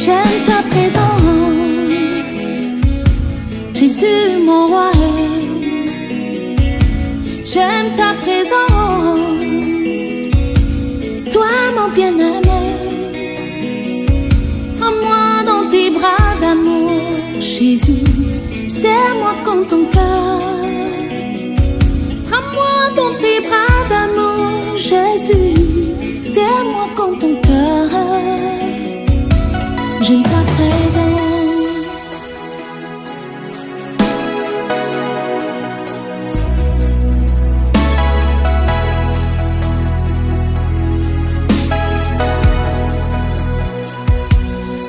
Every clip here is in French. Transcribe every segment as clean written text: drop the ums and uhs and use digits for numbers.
J'aime ta présence, Jésus mon roi. J'aime ta présence, toi mon bien-aimé. Prends-moi dans tes bras d'amour, Jésus, serre-moi comme ton cœur. Prends-moi dans tes bras d'amour, Jésus, serre-moi comme ton cœur. J'aime ta présence.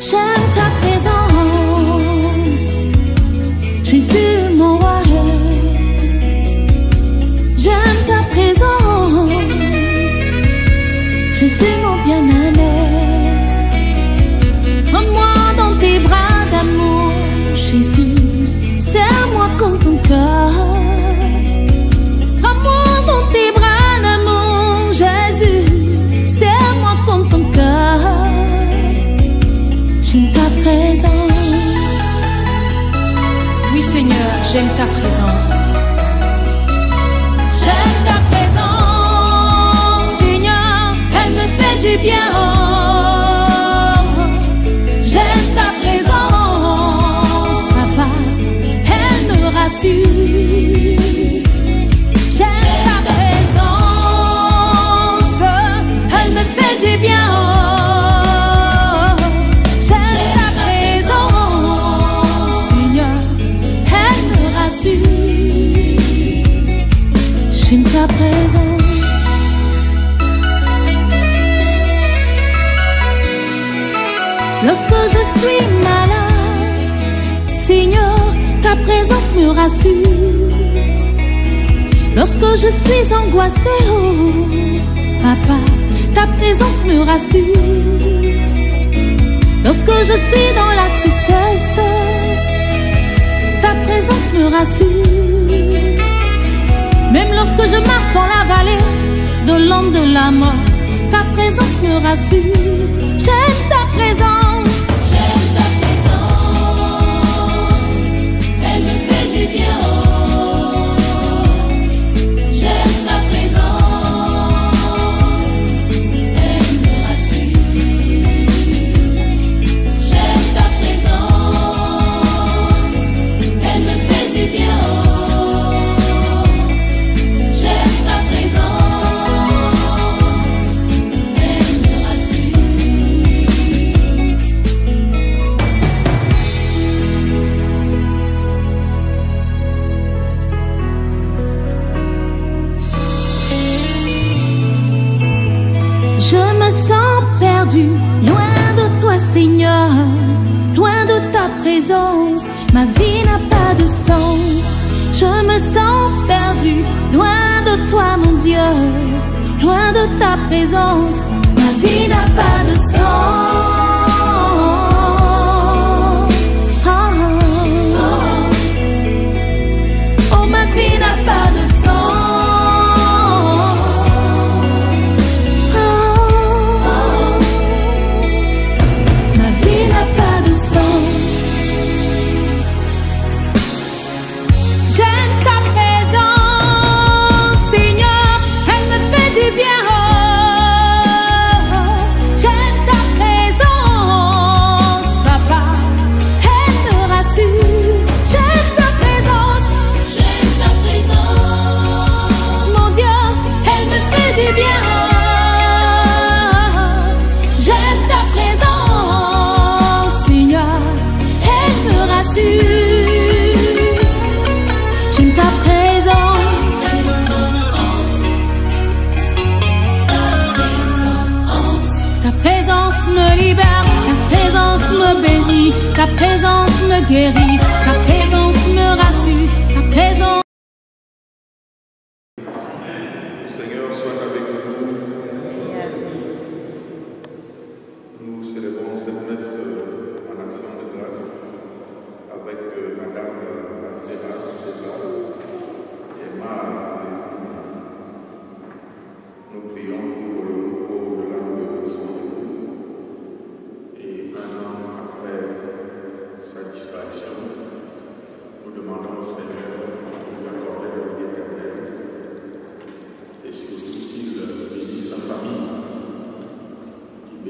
J'aime ta présence, Jésus mon roi. J'aime ta présence, Jésus mon bien-aimé. Prends-moi dans tes bras d'amour, Jésus, serre-moi comme ton cœur. Prends-moi dans tes bras d'amour, Jésus, serre-moi comme ton cœur. J'aime ta présence. Oui Seigneur, j'aime ta présence. J'aime ta présence, Seigneur, elle me fait du bien. J'aime ta présence, Papa, elle me rassure. J'aime ta présence, elle me fait du bien. J'aime ta présence, Seigneur, elle me rassure. J'aime ta présence. Lorsque je suis malade, Seigneur, ta présence me rassure. Lorsque je suis angoissée, oh, Papa, ta présence me rassure. Lorsque je suis dans la tristesse, ta présence me rassure. Même lorsque je marche dans la vallée de l'ombre de la mort, ta présence me rassure. J'aime ta présence. J'aime ta présence, elle me fait du bien. J'aime ta présence, elle me rassure. J'aime ta présence, elle me fait du bien. J'aime ta présence, elle me Je me sens perdu, loin de toi Seigneur, loin de ta présence, ma vie n'a pas de sens. Je me sens perdu, loin de toi mon Dieu, loin de ta présence, ma vie n'a pas de sens. Oh, oh, oh. Oh, ma vie n'a pas de sens. Ta présence me guérit, ta présence me rassure, ta présence. Le Seigneur soit avec nous. Nous célébrons cette messe en action de grâce avec Madame Bacéla et Ma Lésine. Nous prions pour le repos de l'âme de son époux et un an après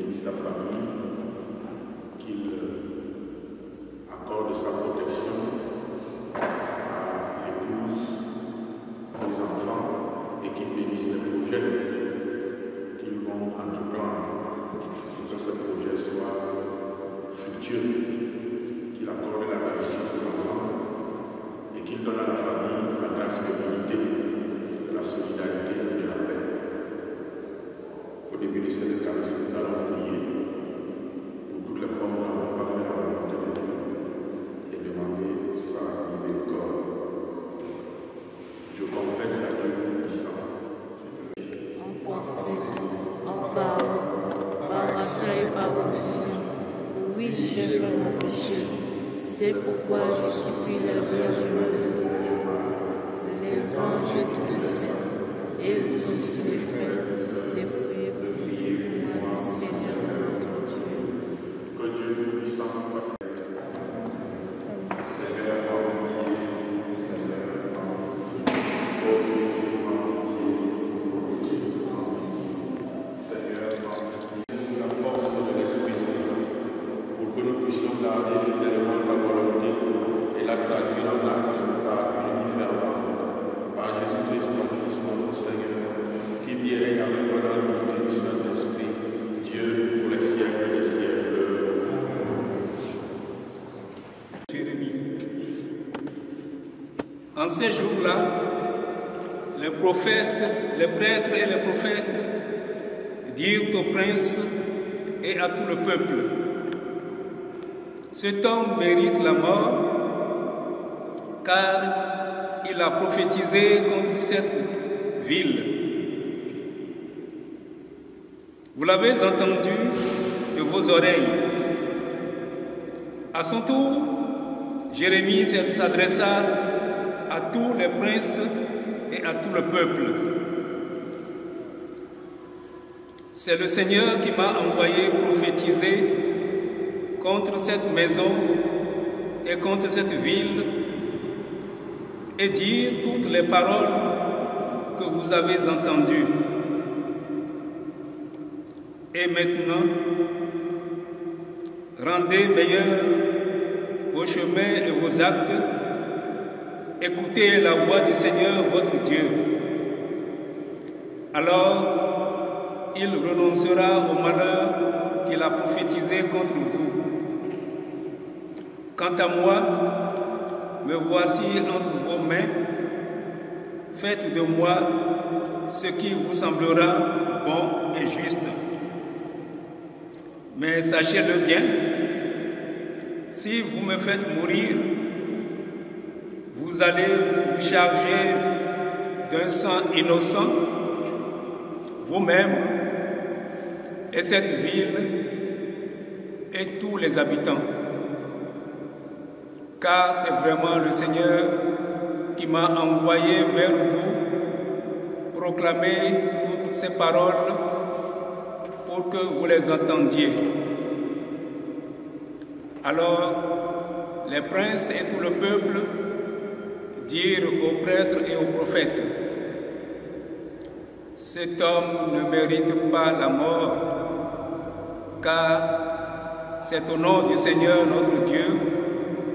bénisse ta famille, qu'il accorde sa protection à l'épouse, aux enfants, et qu'il bénisse les projets qu'ils vont entreprendre, pour que ce projet soit fructueux, qu'il accorde la réussite aux enfants et qu'il donne à la famille la grâce de l'unité, de la solidarité et de la paix. Au début de cette caresse, nous allons prier pour toutes les fois où nous n'avons pas fait la volonté de Dieu et demander sa miséricorde. Je confesse à Dieu Tout-Puissant. En pensée, en parole, par action et par omission, oui, j'ai vraiment péché. C'est pourquoi je supplie la Vierge Marie, les anges et tous les saints, et aussi les frères, les prier pour moi, Seigneur notre Dieu. Que Dieu Tout-Puissant nous fasse. Seigneur, la force de l'Esprit Saint, pour que nous puissions garder fidèlement ta volonté et la traduire en actes par une fervente. Par Jésus-Christ, ton Fils, notre Seigneur, qui vit et règne avec toi dans l'unité du Saint-Esprit, Dieu pour les siècles des siècles. Jérémie. En ces jours-là, les prophètes, les prêtres et les prophètes dirent au prince et à tout le peuple: cet homme mérite la mort, car il a prophétisé contre cette ville. Vous l'avez entendu de vos oreilles. À son tour, Jérémie s'adressa à tous les princes et à tout le peuple. C'est le Seigneur qui m'a envoyé prophétiser contre cette maison et contre cette ville et dire toutes les paroles que vous avez entendues. Et maintenant, rendez meilleurs vos chemins et vos actes. Écoutez la voix du Seigneur votre Dieu. Alors, il renoncera au malheur qu'il a prophétisé contre vous. Quant à moi, me voici entre vos mains. Faites de moi ce qui vous semblera bon et juste. Mais sachez-le bien, si vous me faites mourir, vous allez vous charger d'un sang innocent, vous-même et cette ville et tous les habitants. Car c'est vraiment le Seigneur qui m'a envoyé vers vous proclamer toutes ces paroles pour que vous les entendiez. Alors, les princes et tout le peuple dirent aux prêtres et aux prophètes: cet homme ne mérite pas la mort, car c'est au nom du Seigneur notre Dieu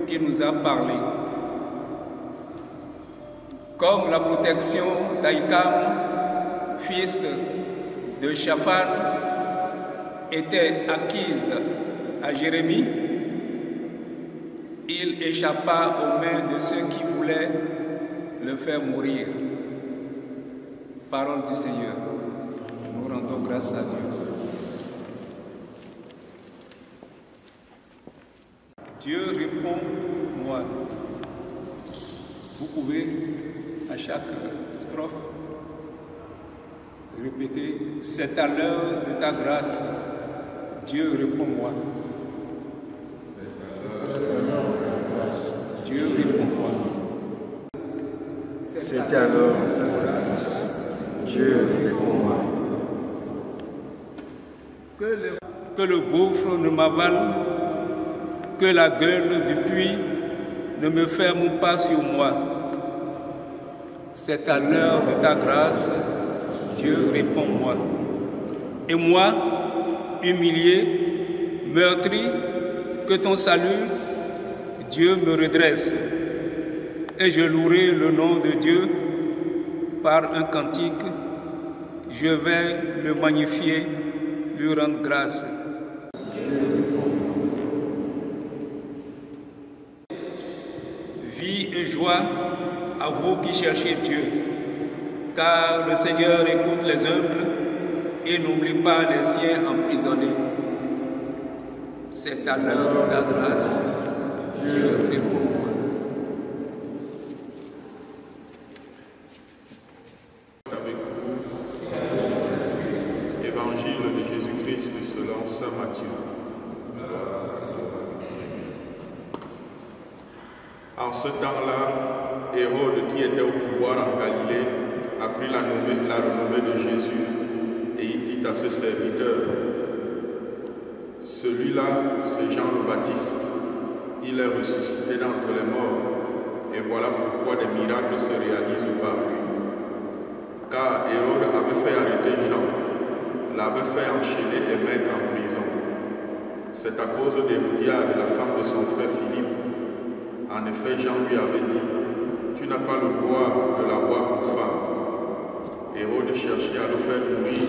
qui nous a parlé. Comme la protection d'Aïkam, fils de Shaphan, était acquise à Jérémie, il échappa aux mains de ceux qui voulaient le faire mourir. Parole du Seigneur. Nous rendons grâce à Dieu. Dieu répond, moi. Vous pouvez, à chaque strophe, répéter: c'est à l'heure de ta grâce. Dieu répond-moi. Dieu répond-moi. C'est à l'heure de ta grâce. Dieu répond-moi. Que le gouffre ne m'avale, que la gueule du puits ne me ferme pas sur moi. C'est à l'heure de ta grâce. Dieu répond-moi. Et moi, humilié, meurtri, que ton salut, Dieu, me redresse. Et je louerai le nom de Dieu par un cantique. Je vais le magnifier, lui rendre grâce. Vie et joie à vous qui cherchez Dieu, car le Seigneur écoute les humbles et n'oublie pas les siens emprisonnés. C'est à l'heure de ta grâce, Dieu répond. Avec vous, Évangile de Jésus-Christ selon saint Matthieu. En ce temps-là, Hérode, qui était au pouvoir en Galilée, apprit la renommée de Jésus et il dit à ses serviteurs: celui-là, c'est Jean le Baptiste. Il est ressuscité d'entre les morts, et voilà pourquoi des miracles se réalisent par lui. Car Hérode avait fait arrêter Jean, l'avait fait enchaîner et mettre en prison. C'est à cause d'Hérodiade, la femme de son frère Philippe. En effet, Jean lui avait dit: tu n'as pas le droit de l'avoir pour femme. Hérode cherchait à le faire mourir,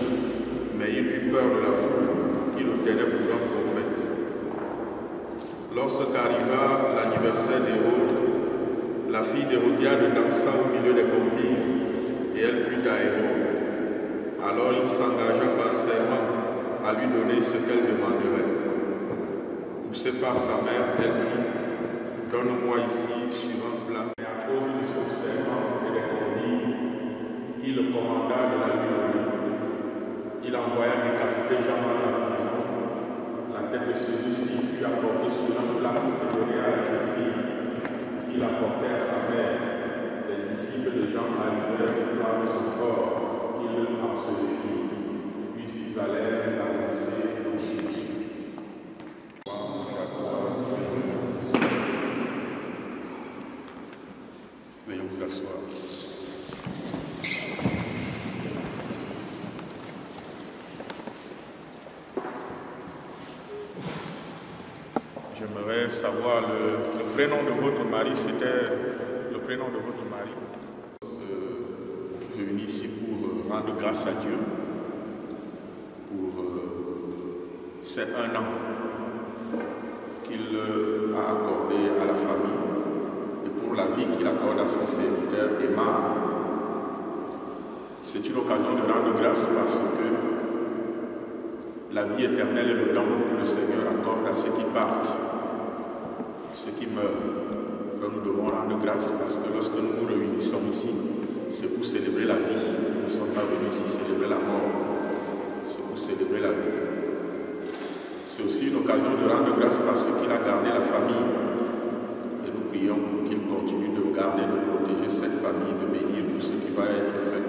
mais il eut peur de la foule qui le tenait pour un prophète. Lorsqu'arriva l'anniversaire d'Hérode, la fille d'Hérodiade dansa au milieu des convives et elle plut à Hérode. Alors il s'engagea par serment à lui donner ce qu'elle demanderait. Poussée par sa mère, elle dit: donne-moi ici sur un plat. Et à cause de son serment et des convives, il le commanda de la lui donner. Il envoya décapiter Jean dans la prison. La tête de celui-ci fut apportée sur un plat et donnée à la jeune fille. Il apportait à sa mère. Les disciples de Jean arrivèrent voir son corps, ils le ensevelirent. Puis ils allèrent l'annoncer aux disciples. Veuillez vous asseoir. J'aimerais savoir le prénom de votre mari, c'était le prénom de votre mari. Réunis ici pour rendre grâce à Dieu pour ces 1 an qu'il a accordé à la famille et pour la vie qu'il accorde à son serviteur Emma. C'est une occasion de rendre grâce parce que la vie éternelle est le don que le Seigneur accorde à ceux qui partent, ceux qui meurent. Donc nous devons rendre grâce parce que lorsque nous nous réunissons ici, c'est pour célébrer la vie. Nous ne sommes pas venus ici célébrer la mort, c'est pour célébrer la vie. C'est aussi une occasion de rendre grâce parce qu'il a gardé la famille. Et nous prions pour qu'il continue de garder, de protéger cette famille, de bénir tout ce qui va être fait,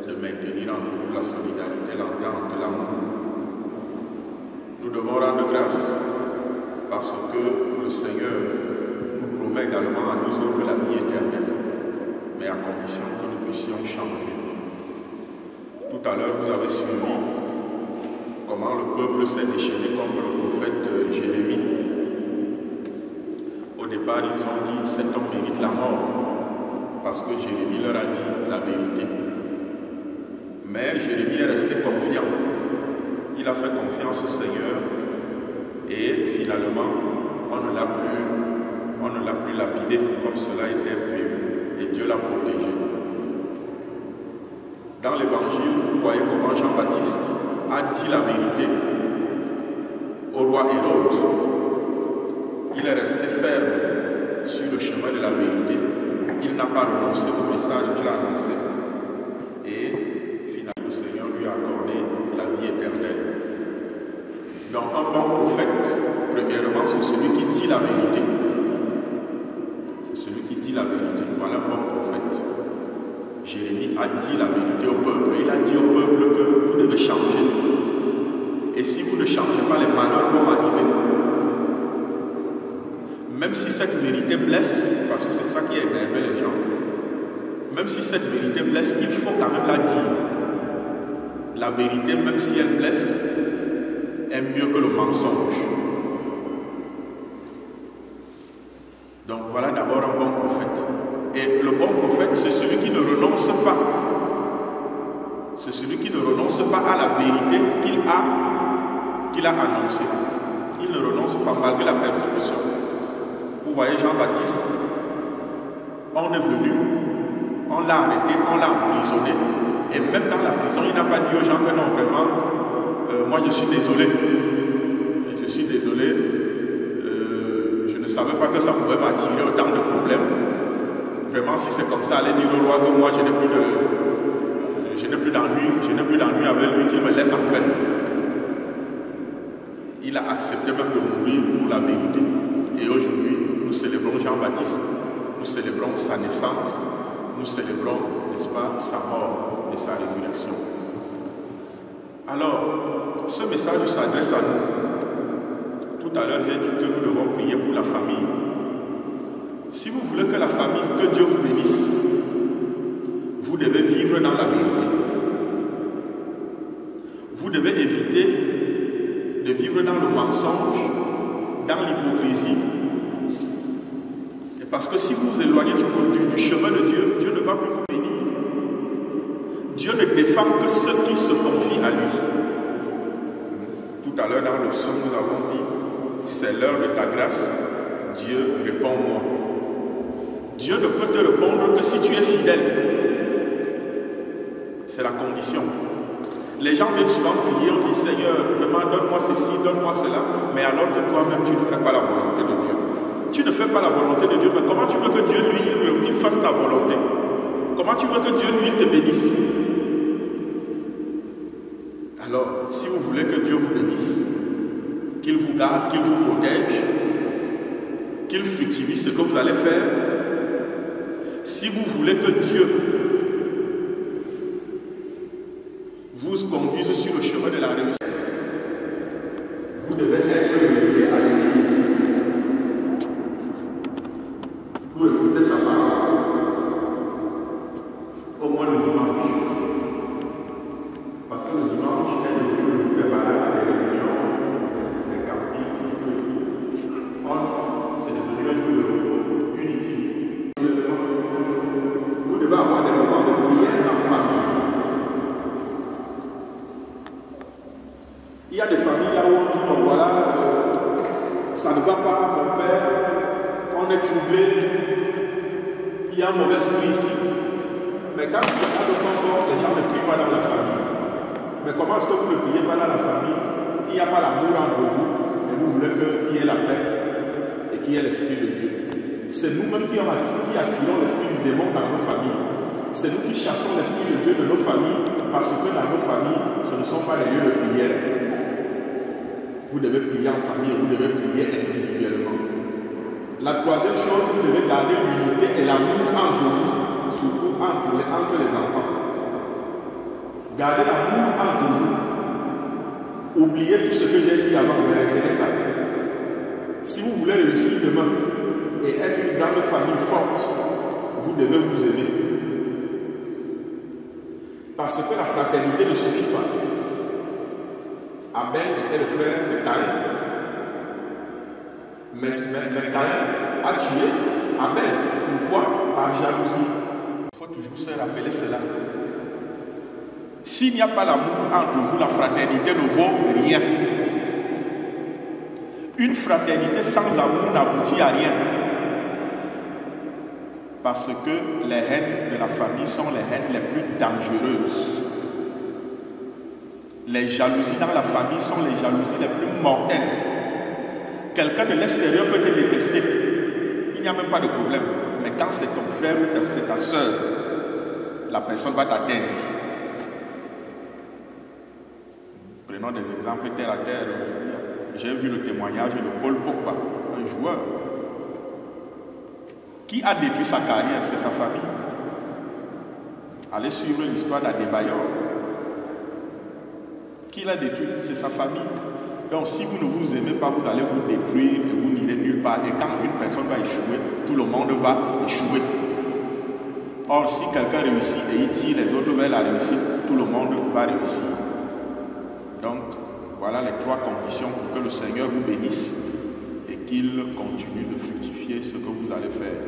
de maintenir en nous la solidarité, l'entente, l'amour. Nous devons rendre grâce parce que le Seigneur nous promet également à nous autres la vie éternelle, mais à condition que nous puissions changer. Tout à l'heure, vous avez suivi comment le peuple s'est déchaîné contre le prophète Jérémie. Au départ, ils ont dit: cet homme mérite la mort, parce que Jérémie leur a dit la vérité. Mais Jérémie est resté confiant. Il a fait confiance au Seigneur et finalement, on ne l'a plus lapidé comme cela était prévu et Dieu l'a protégé. Dans l'évangile, vous voyez comment Jean-Baptiste a dit la vérité au roi Hérode. Il est resté ferme sur le chemin de la vérité. Il n'a pas renoncé au message qu'il a annoncé. Et finalement, le Seigneur lui a accordé la vie éternelle. Donc un bon prophète, premièrement, c'est celui qui dit la vérité. C'est celui qui dit la vérité. Voilà un bon prophète. Jérémie a dit la vérité au peuple. Il a dit au peuple que vous devez changer. Et si vous ne changez pas, les malheurs vont arriver. Même si cette vérité blesse, parce que c'est ça qui énerve les gens, même si cette vérité blesse, il faut quand même la dire. La vérité, même si elle blesse, est mieux que le mensonge. Donc voilà d'abord un bon prophète. Et le bon prophète, c'est celui qui ne renonce pas. C'est celui qui ne renonce pas à la vérité qu'il a annoncée. Il ne renonce pas malgré la persécution. Vous voyez Jean-Baptiste, on est venu, on l'a arrêté, on l'a emprisonné. Et même dans la prison, il n'a pas dit aux gens que non, vraiment, moi je suis désolé. Je suis désolé. Je ne savais pas que ça pouvait m'attirer autant de problèmes. Vraiment, si c'est comme ça, allez dire au roi que moi je n'ai plus d'ennui avec lui, qu'il me laisse en paix. Il a accepté même de mourir pour la vérité. Et aujourd'hui, nous célébrons Jean-Baptiste, nous célébrons sa naissance, nous célébrons, n'est-ce pas, sa mort et sa résurrection. Alors, ce message s'adresse à nous. Tout à l'heure, j'ai dit que nous devons prier pour la famille. Si vous voulez que la famille, que Dieu vous bénisse, vous devez vivre dans la vérité. Vous devez éviter de vivre dans le mensonge, dans l'hypocrisie. Et parce que si vous vous éloignez du chemin de Dieu, Dieu ne va plus vous bénir. Dieu ne défend que ceux qui se confient à lui. Tout à l'heure dans le psaume, nous avons dit, c'est l'heure de ta grâce, Dieu réponds-moi. Dieu ne peut te répondre que si tu es fidèle. C'est la condition. Les gens viennent souvent prier, on dit Seigneur, vraiment donne-moi ceci, donne-moi cela, mais alors que toi-même tu ne fais pas la volonté de Dieu. Tu ne fais pas la volonté de Dieu, mais comment tu veux que Dieu lui il fasse ta volonté? Comment tu veux que Dieu lui te bénisse? Alors, si vous voulez que Dieu vous bénisse, qu'il vous garde, qu'il vous protège, qu'il fructifie ce que vous allez faire, si vous voulez que Dieu vous conduise sur le chemin de la réussite, vous devez être relié à l'Église pour écouter sa parole, au moins le dimanche. Parce que le dimanche est le jour des balades, des réunions, des campings. C'est devenu un jour de repos, unity. Vous devez avoir des moments de prière en famille. Il y a des familles là où on dit, bon voilà, ça ne va pas, mon père, on est troublé, il y a un mauvais esprit ici. Mais quand il y a de fort, les gens ne prient pas dans la famille. Mais comment est-ce que vous ne priez pas dans la famille? Il n'y a pas l'amour entre vous, et vous voulez qu'il y ait la paix et qu'il y ait l'Esprit de Dieu. C'est nous-mêmes qui attirons l'esprit du démon dans nos familles. C'est nous qui chassons l'Esprit de Dieu de nos familles, parce que dans nos familles, ce ne sont pas les lieux de prière. Vous devez prier en famille et vous devez prier individuellement. La troisième chose, vous devez garder l'unité et l'amour entre vous, surtout entre les enfants. Gardez l'amour entre vous. Oubliez tout ce que j'ai dit avant, mais retenez ça. Si vous voulez réussir demain et être une grande famille forte, vous devez vous aimer. Parce que la fraternité ne suffit pas. Abel était le frère de Caïn. Mais Caïn a tué Abel. Pourquoi? Par jalousie. Il faut toujours se rappeler cela. S'il n'y a pas l'amour entre vous, la fraternité ne vaut rien. Une fraternité sans amour n'aboutit à rien. Parce que les haines de la famille sont les haines les plus dangereuses. Les jalousies dans la famille sont les jalousies les plus mortelles. Quelqu'un de l'extérieur peut te détester. Il n'y a même pas de problème. Mais quand c'est ton frère ou c'est ta soeur, la personne va t'atteindre. Prenons des exemples terre à terre. J'ai vu le témoignage de Paul Pogba, un joueur. Qui a détruit sa carrière? C'est sa famille. Allez suivre l'histoire d'Adebayor. Qui l'a détruit? C'est sa famille. Donc si vous ne vous aimez pas, vous allez vous détruire et vous n'irez nulle part. Et quand une personne va échouer, tout le monde va échouer. Or, si quelqu'un réussit et il tire les autres vers la réussite, tout le monde va réussir. Donc, Voilà les 3 conditions pour que le Seigneur vous bénisse et qu'il continue de fructifier ce que vous allez faire.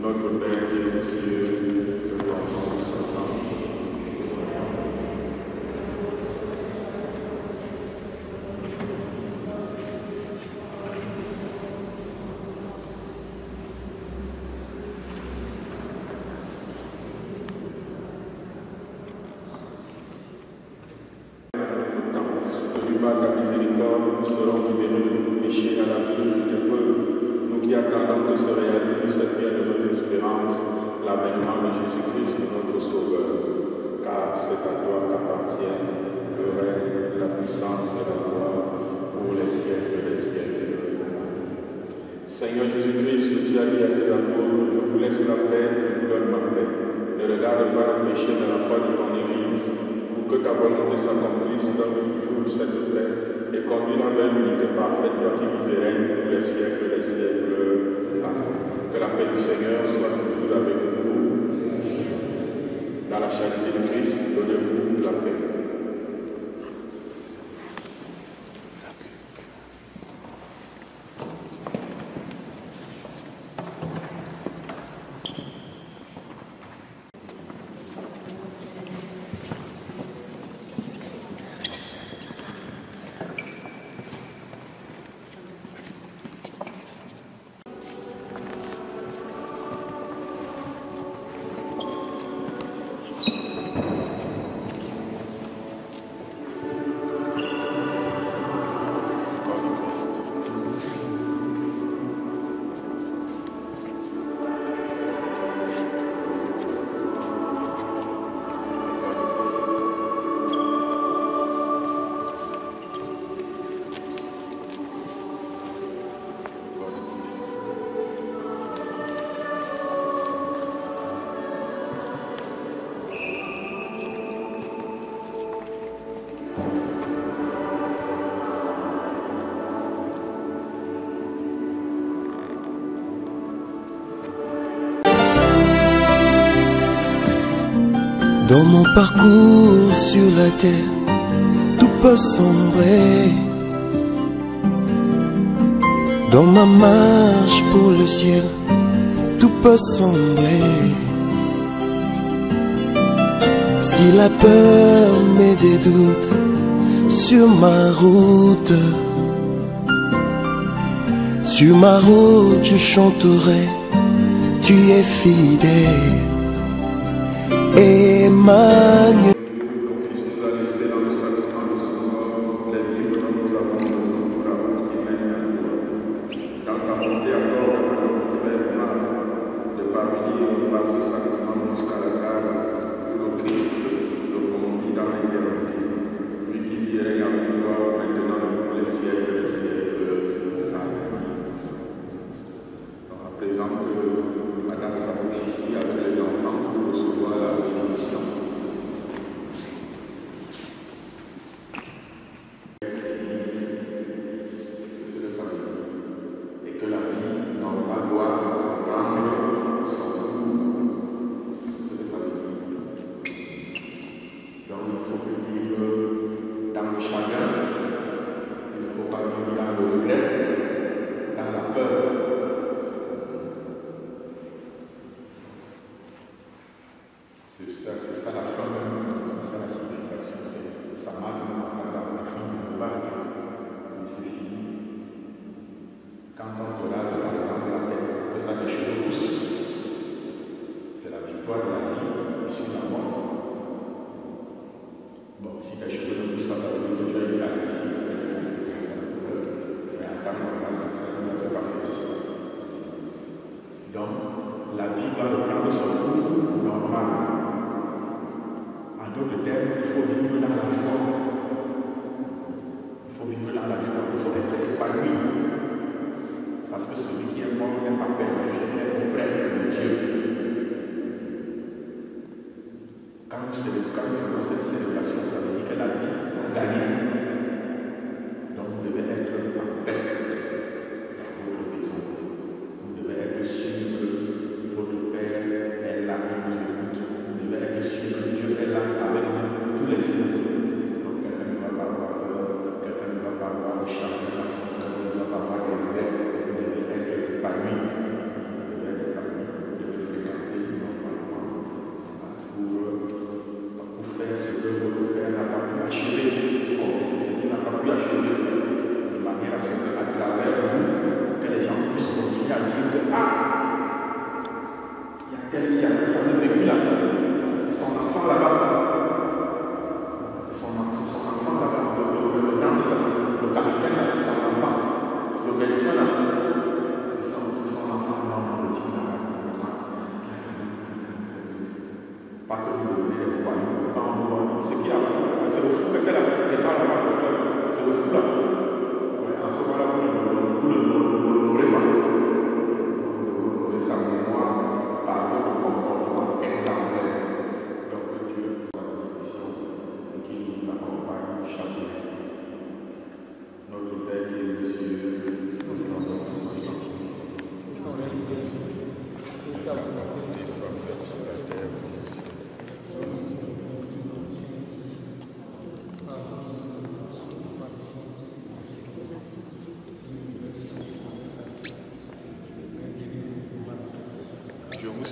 Notre Père qui est aux cieux, que ton nom soit sanctifié. par ta miséricorde, nous serons libérés de nos péchés à l'avenir des peuples. Nous qui attendons que se réalise cette bienheureuse espérance, l'avènement de Jésus-Christ, notre Sauveur. Car c'est à toi qu'appartient le règne, la puissance et la gloire pour les siècles des siècles. Seigneur Jésus-Christ, tu as dit à tes apôtres, je vous laisse la paix, je vous donne ma paix. Ne regarde pas le péché de la foi de ton Église, pour que ta volonté s'accomplisse, donne toujours cette paix, et conduis-la vers l'unité parfaite, toi qui vis et règnes pour les siècles des siècles. Amen. Que la paix du Seigneur soit toujours avec vous. Dans la charité de Christ, donnez-vous la paix. Dans mon parcours sur la terre, tout peut sombrer. Dans ma marche pour le ciel, tout peut sombrer. Si la peur met des doutes sur ma route, je chanterai, tu es fidèle. Emmanuel. C'est son enfant là-bas, le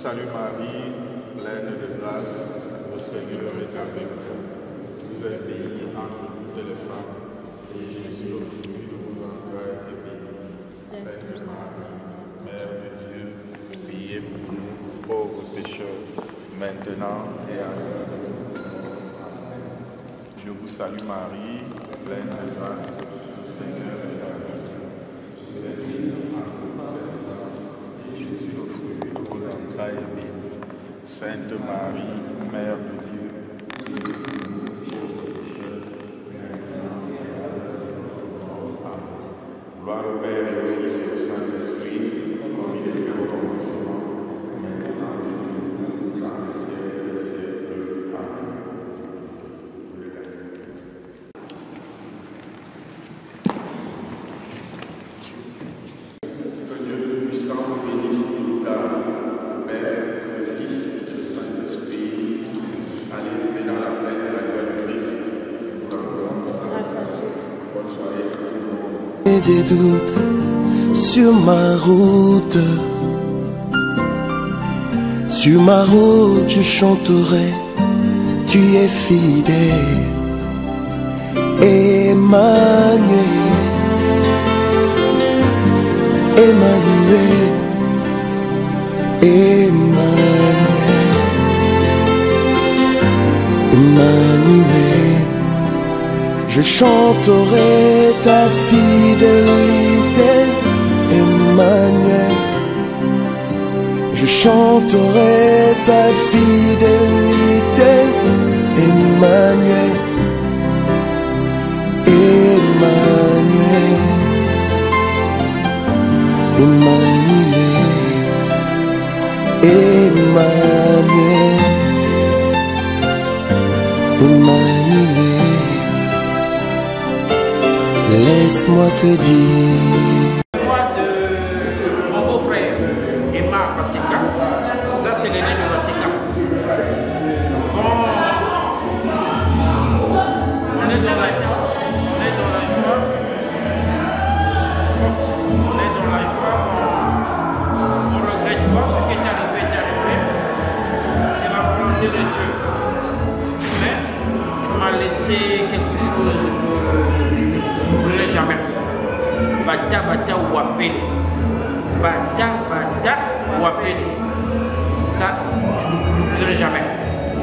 salue Marie, pleine de grâce, le Seigneur est avec vous. Vous êtes bénie entre toutes les femmes, et Jésus, le fruit de vos entrailles, est béni. Sainte Marie, Mère de Dieu, priez pour nous, pauvres pécheurs, maintenant et à l'heure de notre mort. Je vous salue Marie, pleine de grâce, le Seigneur est avec vous. Vous êtes bénie entre toutes les femmes, et Jésus, le fruit de vos entrailles, est béni. Sainte Marie, Mère de Dieu, priez pour nous, pauvres pécheurs, maintenant et à l'heure de notre mort. Amen. Gloire au Père et au Fils et au Saint-Esprit, comme il était au commencement, maintenant et toujours, dans les siècles des siècles. Amen. Que Dieu Tout-Puissant bénisse tout tard, Père, le Fils et le Saint-Esprit. Allez dans la paix et la joie du Christ. Bonne soirée. Et des doutes sur ma route. Sur ma route, je chanterai, tu es fidèle. Emmanuel, Emmanuel, Emmanuel, Emmanuel. Je chanterai ta fidélité, Emmanuel. Je chanterai ta fidélité, Emmanuel. Emmanuel, Emmanuel, Emmanuel, Emmanuel. Laisse-moi te dire. Moi de mon beau-frère, Emma Basika, ça c'est l'aîné de Basika. Bon, on est dans la joie, on est dans la joie, on ne regrette pas ce qui est arrivé, c'est la volonté de Dieu. Mais tu m'as laissé quelque chose que je n'oublierai jamais. Bata bata wapele. Bata bata wapele. Ça, je ne l'oublierai jamais.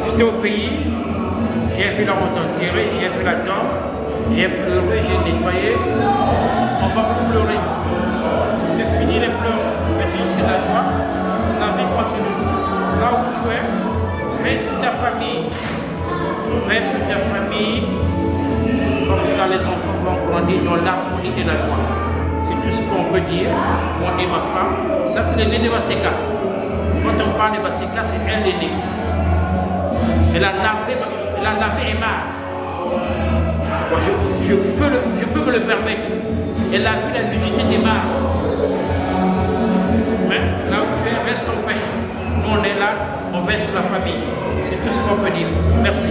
J'étais au pays, j'ai vu la honte enterrée, j'ai vu la tombe, j'ai pleuré, j'ai nettoyé. On va plus pleurer. C'est fini les pleurs. Maintenant c'est la joie. La vie continue. Là où tu es, reste sur ta famille. Reste sur ta famille. Comme ça, les enfants vont grandir dans l'harmonie et la joie. C'est tout ce qu'on peut dire, moi et ma femme. Ça, c'est l'aîné de Basika. Quand on parle de Basika, c'est elle l'aînée. Elle a lavé Emma. Bon, je peux me le permettre. Elle a vu la nudité d'Emma. Mais là où tu es, reste en paix. Nous, on est là, on reste sur la famille. C'est tout ce qu'on peut dire. Merci.